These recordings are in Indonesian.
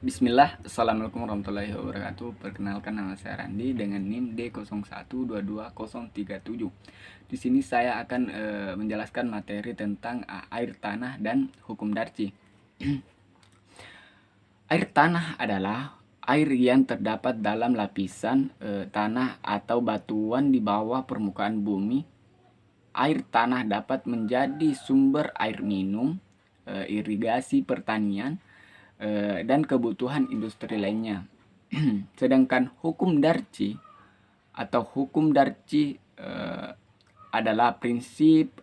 Bismillah, Assalamualaikum warahmatullahi wabarakatuh. Perkenalkan, nama saya Randi dengan NIM D01222037. Di sini saya akan menjelaskan materi tentang air tanah dan hukum Darcy. Air tanah adalah air yang terdapat dalam lapisan tanah atau batuan di bawah permukaan bumi. Air tanah dapat menjadi sumber air minum, irigasi pertanian, dan kebutuhan industri lainnya. Sedangkan hukum Darcy adalah prinsip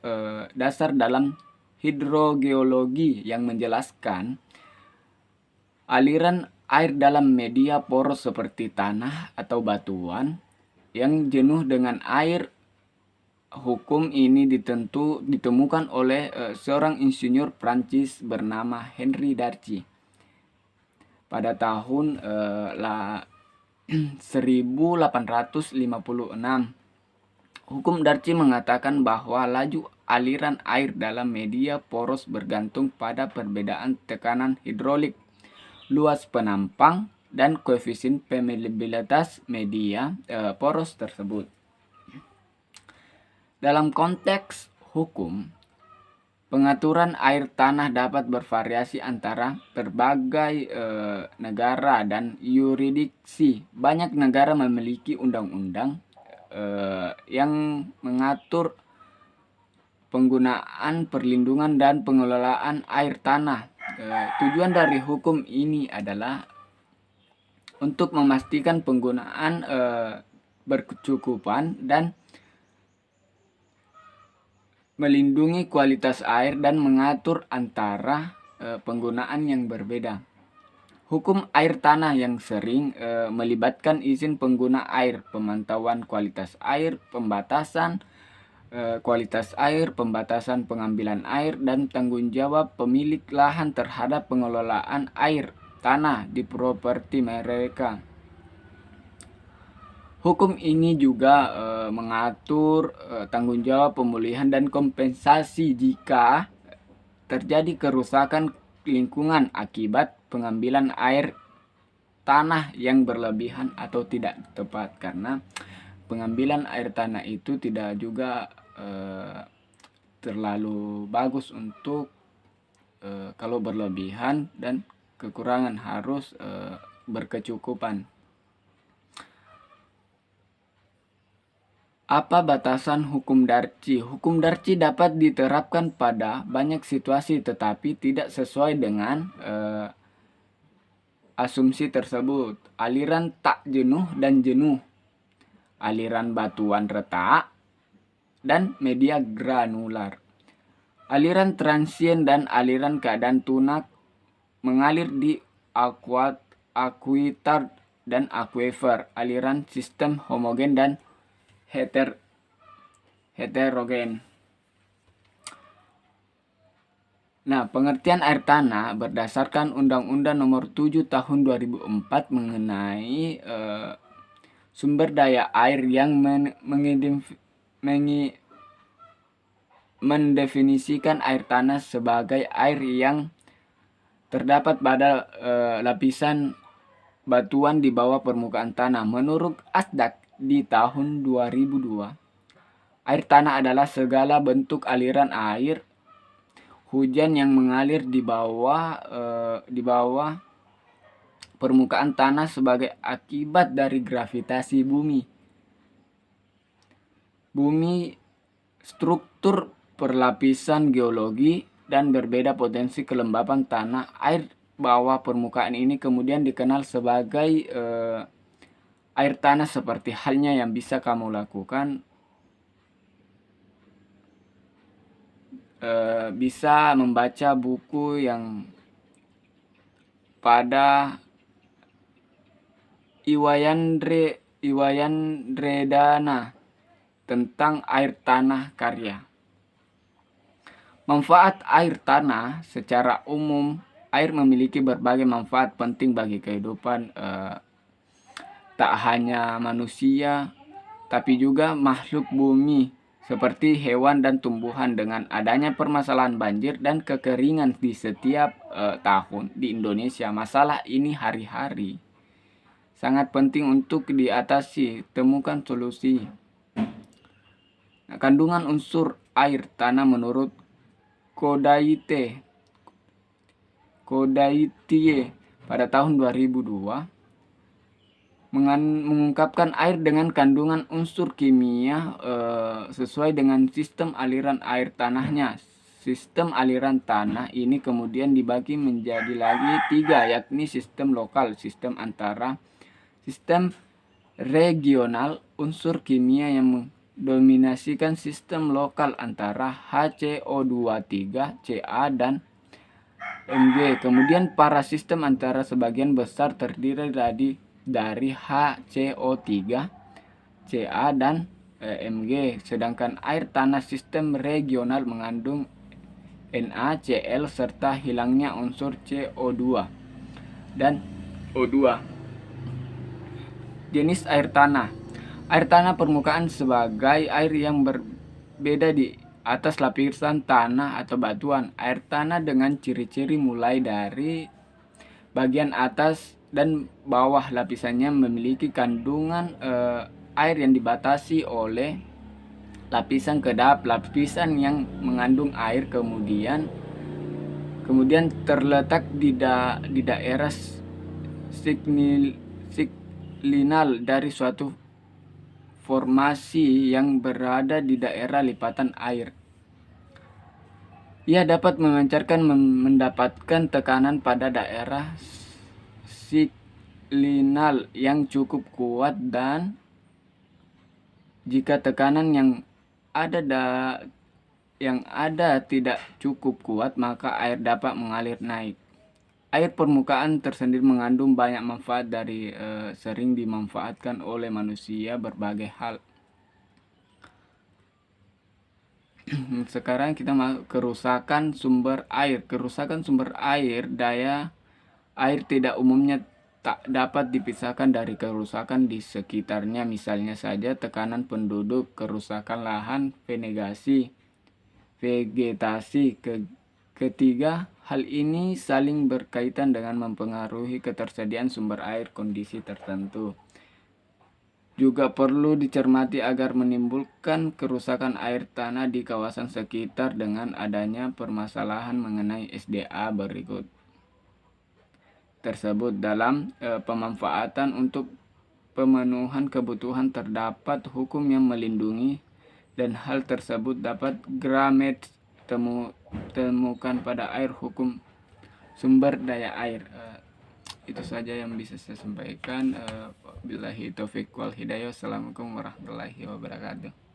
dasar dalam hidrogeologi yang menjelaskan aliran air dalam media poros seperti tanah atau batuan yang jenuh dengan air. Hukum ini ditemukan oleh seorang insinyur Prancis bernama Henri Darcy pada tahun 1856. Hukum Darcy mengatakan bahwa laju aliran air dalam media poros bergantung pada perbedaan tekanan hidrolik, luas penampang, dan koefisien permeabilitas media poros tersebut. Dalam konteks hukum, pengaturan air tanah dapat bervariasi antara berbagai negara dan yurisdiksi. Banyak negara memiliki undang-undang yang mengatur penggunaan, perlindungan, dan pengelolaan air tanah. Tujuan dari hukum ini adalah untuk memastikan penggunaan berkecukupan dan melindungi kualitas air dan mengatur antara penggunaan yang berbeda. Hukum air tanah yang sering melibatkan izin pengguna air, pemantauan kualitas air, pembatasan kualitas air, pembatasan pengambilan air, dan tanggung jawab pemilik lahan terhadap pengelolaan air tanah di properti mereka. Hukum ini juga mengatur tanggung jawab pemulihan dan kompensasi jika terjadi kerusakan lingkungan akibat pengambilan air tanah yang berlebihan atau tidak tepat, karena pengambilan air tanah itu tidak juga terlalu bagus untuk kalau berlebihan, dan kekurangan harus berkecukupan. Apa batasan hukum Darcy? Hukum Darcy dapat diterapkan pada banyak situasi tetapi tidak sesuai dengan asumsi tersebut. Aliran tak jenuh dan jenuh, aliran batuan retak, dan media granular. Aliran transien dan aliran keadaan tunak mengalir di akuifer dan aquifer. Aliran sistem homogen dan heterogen. Nah, pengertian air tanah berdasarkan Undang-Undang Nomor 7 Tahun 2004 mengenai sumber daya air yang mendefinisikan air tanah sebagai air yang terdapat pada lapisan batuan di bawah permukaan tanah. Menurut ASDAQ di tahun 2002, air tanah adalah segala bentuk aliran air hujan yang mengalir di bawah permukaan tanah sebagai akibat dari gravitasi bumi. Struktur perlapisan geologi dan berbeda potensi kelembapan tanah. Air bawah permukaan ini kemudian dikenal sebagai air tanah. Seperti halnya yang bisa kamu lakukan, bisa membaca buku yang pada Iwayandredana tentang air tanah karya. Manfaat air tanah. Secara umum, air memiliki berbagai manfaat penting bagi kehidupan tak hanya manusia, tapi juga makhluk bumi seperti hewan dan tumbuhan. Dengan adanya permasalahan banjir dan kekeringan di setiap tahun di Indonesia. Masalah ini hari-hari. Sangat penting untuk diatasi, temukan solusi. Nah, kandungan unsur air tanah menurut Kodaitie pada tahun 2002 mengungkapkan air dengan kandungan unsur kimia sesuai dengan sistem aliran air tanahnya. Sistem aliran tanah ini kemudian dibagi menjadi lagi 3, yakni sistem lokal, sistem antara, sistem regional. Unsur kimia yang mendominasikan sistem lokal antara HCO23, Ca, dan Mg. Kemudian para sistem antara sebagian besar terdiri dari HCO3, Ca, dan Mg. Sedangkan air tanah sistem regional mengandung NaCl serta hilangnya unsur CO2 dan O2. Jenis air tanah. Air tanah permukaan sebagai air yang berbeda di atas lapisan tanah atau batuan. Air tanah dengan ciri-ciri mulai dari bagian atas dan bawah lapisannya memiliki kandungan air yang dibatasi oleh lapisan kedap, lapisan yang mengandung air kemudian terletak di daerah siklinal dari suatu formasi yang berada di daerah lipatan air. Ia dapat mendapatkan tekanan pada daerah siklinal yang cukup kuat, dan jika tekanan yang ada tidak cukup kuat, maka air dapat mengalir naik. Air permukaan tersendiri mengandung banyak manfaat dari sering dimanfaatkan oleh manusia berbagai hal. Sekarang kita masuk kerusakan sumber air. Kerusakan sumber air, daya air tidak umumnya tak dapat dipisahkan dari kerusakan di sekitarnya. Misalnya saja tekanan penduduk, kerusakan lahan, vegetasi. Ketiga hal ini saling berkaitan dengan mempengaruhi ketersediaan sumber air kondisi tertentu. Juga perlu dicermati agar menimbulkan kerusakan air tanah di kawasan sekitar dengan adanya permasalahan mengenai SDA berikut tersebut. Dalam pemanfaatan untuk pemenuhan kebutuhan terdapat hukum yang melindungi, dan hal tersebut dapat Gramet temukan pada air hukum sumber daya air. Itu saja yang bisa saya sampaikan. Billahi taufiq wal hidayah. Assalamualaikum warahmatullahi wabarakatuh.